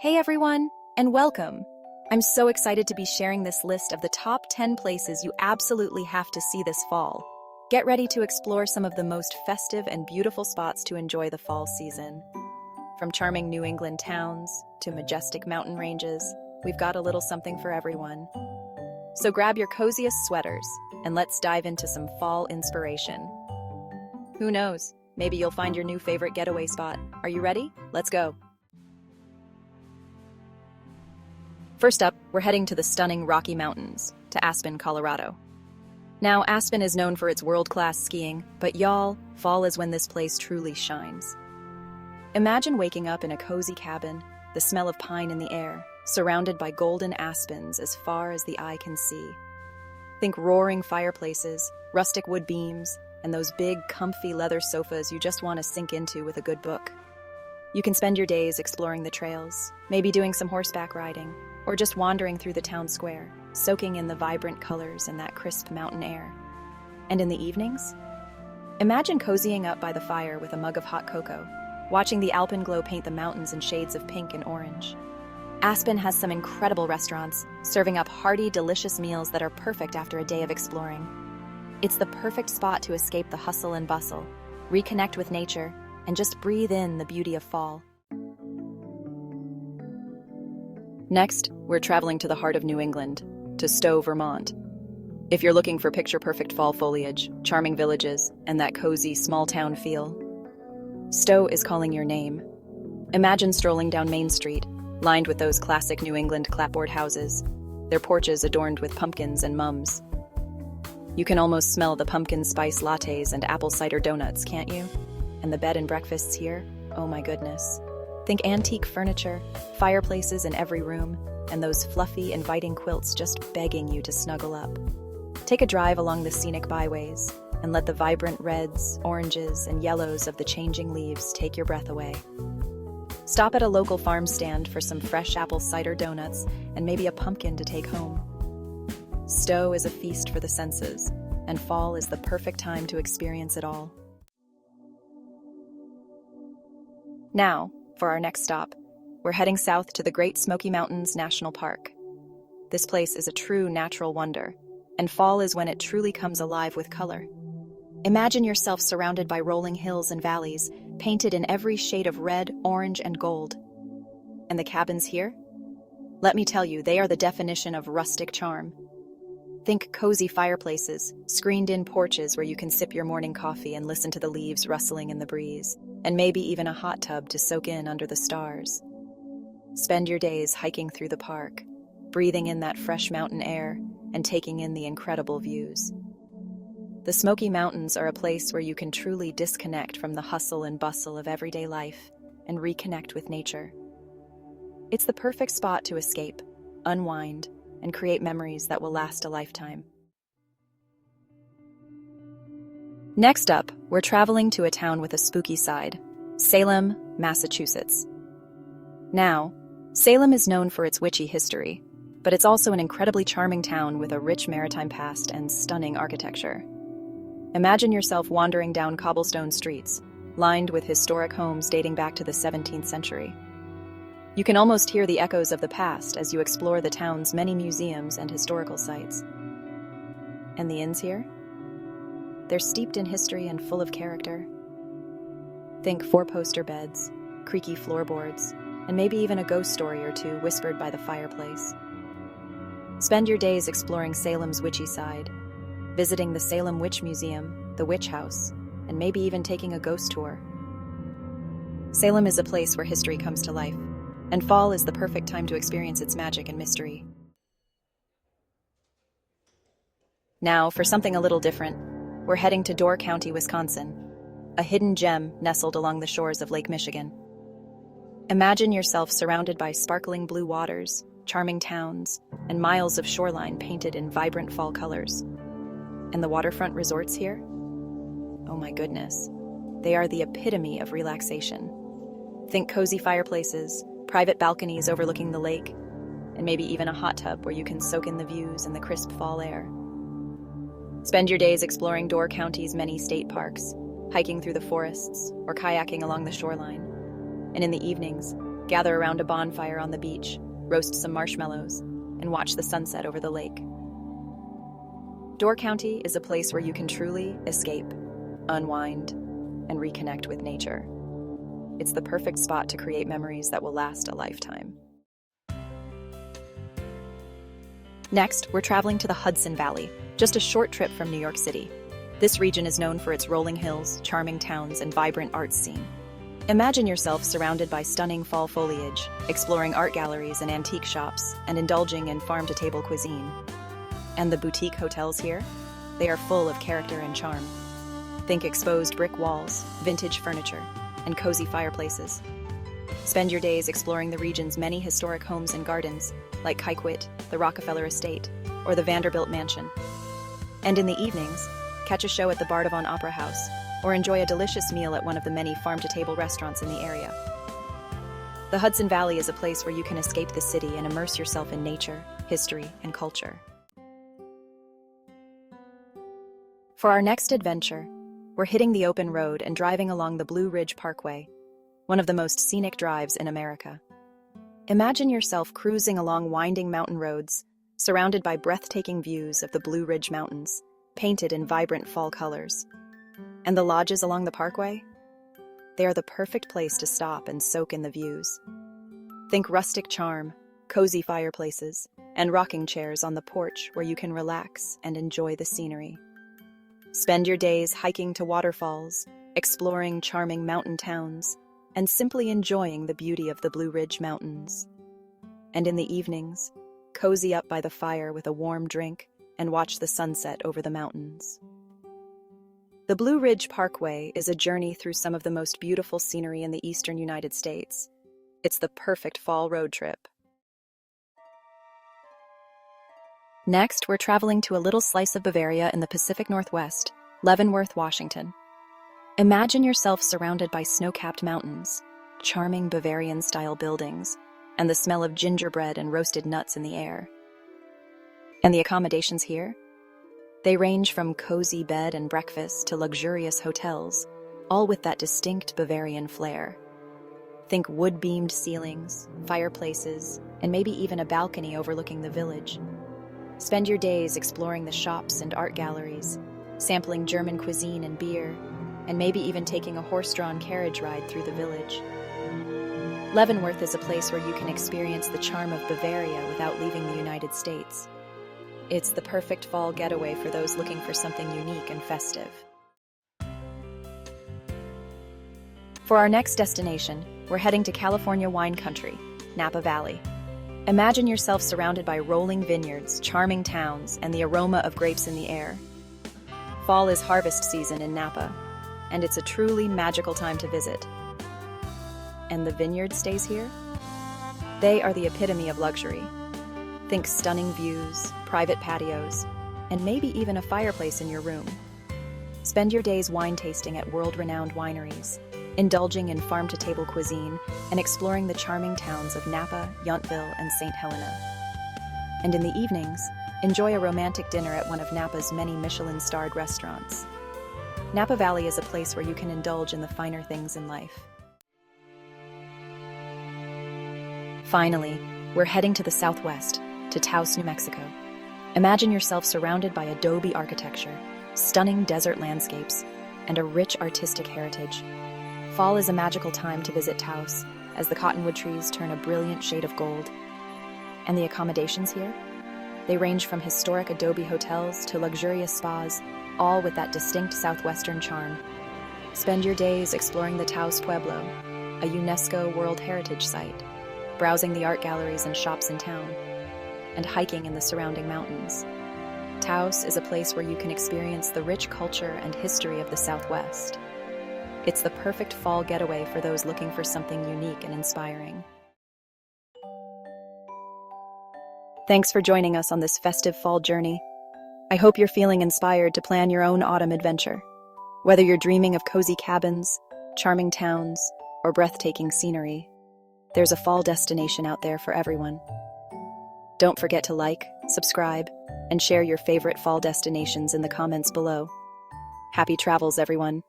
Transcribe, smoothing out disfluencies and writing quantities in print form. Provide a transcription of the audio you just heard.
Hey everyone, and welcome! I'm so excited to be sharing this list of the top 10 places you absolutely have to see this fall. Get ready to explore some of the most festive and beautiful spots to enjoy the fall season. From charming New England towns to majestic mountain ranges, we've got a little something for everyone. So grab your coziest sweaters, and let's dive into some fall inspiration. Who knows, maybe you'll find your new favorite getaway spot. Are you ready? Let's go! First up, we're heading to the stunning Rocky Mountains, to Aspen, Colorado. Now, Aspen is known for its world-class skiing, but y'all, fall is when this place truly shines. Imagine waking up in a cozy cabin, the smell of pine in the air, surrounded by golden aspens as far as the eye can see. Think roaring fireplaces, rustic wood beams, and those big, comfy leather sofas you just want to sink into with a good book. You can spend your days exploring the trails, maybe doing some horseback riding, or just wandering through the town square, soaking in the vibrant colors and that crisp mountain air. And in the evenings? Imagine cozying up by the fire with a mug of hot cocoa, watching the alpenglow paint the mountains in shades of pink and orange. Aspen has some incredible restaurants, serving up hearty, delicious meals that are perfect after a day of exploring. It's the perfect spot to escape the hustle and bustle, reconnect with nature, and just breathe in the beauty of fall. Next, we're traveling to the heart of New England, to Stowe, Vermont. If you're looking for picture-perfect fall foliage, charming villages, and that cozy, small-town feel, Stowe is calling your name. Imagine strolling down Main Street, lined with those classic New England clapboard houses, their porches adorned with pumpkins and mums. You can almost smell the pumpkin spice lattes and apple cider donuts, can't you? And the bed and breakfasts here? Oh my goodness. Think antique furniture, fireplaces in every room, and those fluffy, inviting quilts just begging you to snuggle up. Take a drive along the scenic byways, and let the vibrant reds, oranges, and yellows of the changing leaves take your breath away. Stop at a local farm stand for some fresh apple cider donuts and maybe a pumpkin to take home. Stowe is a feast for the senses, and fall is the perfect time to experience it all. Now, for our next stop, we're heading south to the Great Smoky Mountains National Park. This place is a true natural wonder, and fall is when it truly comes alive with color. Imagine yourself surrounded by rolling hills and valleys, painted in every shade of red, orange, and gold. And the cabins here? Let me tell you, they are the definition of rustic charm. Think cozy fireplaces, screened-in porches where you can sip your morning coffee and listen to the leaves rustling in the breeze, and maybe even a hot tub to soak in under the stars. Spend your days hiking through the park, breathing in that fresh mountain air and taking in the incredible views. The Smoky Mountains are a place where you can truly disconnect from the hustle and bustle of everyday life and reconnect with nature. It's the perfect spot to escape, unwind, and create memories that will last a lifetime. Next up, we're traveling to a town with a spooky side, Salem, Massachusetts. Now, Salem is known for its witchy history, but it's also an incredibly charming town with a rich maritime past and stunning architecture. Imagine yourself wandering down cobblestone streets, lined with historic homes dating back to the 17th century. You can almost hear the echoes of the past as you explore the town's many museums and historical sites. And the inns here? They're steeped in history and full of character. Think four-poster beds, creaky floorboards, and maybe even a ghost story or two whispered by the fireplace. Spend your days exploring Salem's witchy side, visiting the Salem Witch Museum, the Witch House, and maybe even taking a ghost tour. Salem is a place where history comes to life, and fall is the perfect time to experience its magic and mystery. Now, for something a little different, we're heading to Door County, Wisconsin, a hidden gem nestled along the shores of Lake Michigan. Imagine yourself surrounded by sparkling blue waters, charming towns, and miles of shoreline painted in vibrant fall colors. And the waterfront resorts here? Oh my goodness, they are the epitome of relaxation. Think cozy fireplaces, private balconies overlooking the lake, and maybe even a hot tub where you can soak in the views and the crisp fall air. Spend your days exploring Door County's many state parks, hiking through the forests, or kayaking along the shoreline. And in the evenings, gather around a bonfire on the beach, roast some marshmallows, and watch the sunset over the lake. Door County is a place where you can truly escape, unwind, and reconnect with nature. It's the perfect spot to create memories that will last a lifetime. Next, we're traveling to the Hudson Valley, just a short trip from New York City. This region is known for its rolling hills, charming towns, and vibrant arts scene. Imagine yourself surrounded by stunning fall foliage, exploring art galleries and antique shops, and indulging in farm-to-table cuisine. And the boutique hotels here? They are full of character and charm. Think exposed brick walls, vintage furniture, and cozy fireplaces. Spend your days exploring the region's many historic homes and gardens, like Kykwit, the Rockefeller Estate, or the Vanderbilt Mansion. And in the evenings, catch a show at the Bardavon Opera House, or enjoy a delicious meal at one of the many farm-to-table restaurants in the area. The Hudson Valley is a place where you can escape the city and immerse yourself in nature, history, and culture. For our next adventure, we're hitting the open road and driving along the Blue Ridge Parkway, one of the most scenic drives in America. Imagine yourself cruising along winding mountain roads, surrounded by breathtaking views of the Blue Ridge Mountains, painted in vibrant fall colors. And the lodges along the parkway? They are the perfect place to stop and soak in the views. Think rustic charm, cozy fireplaces, and rocking chairs on the porch where you can relax and enjoy the scenery. Spend your days hiking to waterfalls, exploring charming mountain towns, and simply enjoying the beauty of the Blue Ridge Mountains. And in the evenings, cozy up by the fire with a warm drink and watch the sunset over the mountains. The Blue Ridge Parkway is a journey through some of the most beautiful scenery in the eastern United States. It's the perfect fall road trip. Next, we're traveling to a little slice of Bavaria in the Pacific Northwest, Leavenworth, Washington. Imagine yourself surrounded by snow-capped mountains, charming Bavarian-style buildings, and the smell of gingerbread and roasted nuts in the air. And the accommodations here? They range from cozy bed and breakfast to luxurious hotels, all with that distinct Bavarian flair. Think wood-beamed ceilings, fireplaces, and maybe even a balcony overlooking the village. Spend your days exploring the shops and art galleries, sampling German cuisine and beer, and maybe even taking a horse-drawn carriage ride through the village. Leavenworth is a place where you can experience the charm of Bavaria without leaving the United States. It's the perfect fall getaway for those looking for something unique and festive. For our next destination, we're heading to California wine country, Napa Valley. Imagine yourself surrounded by rolling vineyards, charming towns, and the aroma of grapes in the air. Fall is harvest season in Napa, and it's a truly magical time to visit. And the vineyard stays here? They are the epitome of luxury. Think stunning views, private patios, and maybe even a fireplace in your room. Spend your days wine tasting at world-renowned wineries, indulging in farm-to-table cuisine, and exploring the charming towns of Napa, Yountville, and St. Helena. And in the evenings, enjoy a romantic dinner at one of Napa's many Michelin-starred restaurants. Napa Valley is a place where you can indulge in the finer things in life. Finally, we're heading to the southwest, to Taos, New Mexico. Imagine yourself surrounded by adobe architecture, stunning desert landscapes, and a rich artistic heritage. Fall is a magical time to visit Taos, as the cottonwood trees turn a brilliant shade of gold. And the accommodations here? They range from historic adobe hotels to luxurious spas, all with that distinct southwestern charm. Spend your days exploring the Taos Pueblo, a UNESCO World Heritage Site, browsing the art galleries and shops in town, and hiking in the surrounding mountains. Taos is a place where you can experience the rich culture and history of the Southwest. It's the perfect fall getaway for those looking for something unique and inspiring. Thanks for joining us on this festive fall journey. I hope you're feeling inspired to plan your own autumn adventure. Whether you're dreaming of cozy cabins, charming towns, or breathtaking scenery, there's a fall destination out there for everyone. Don't forget to like, subscribe, and share your favorite fall destinations in the comments below. Happy travels, everyone!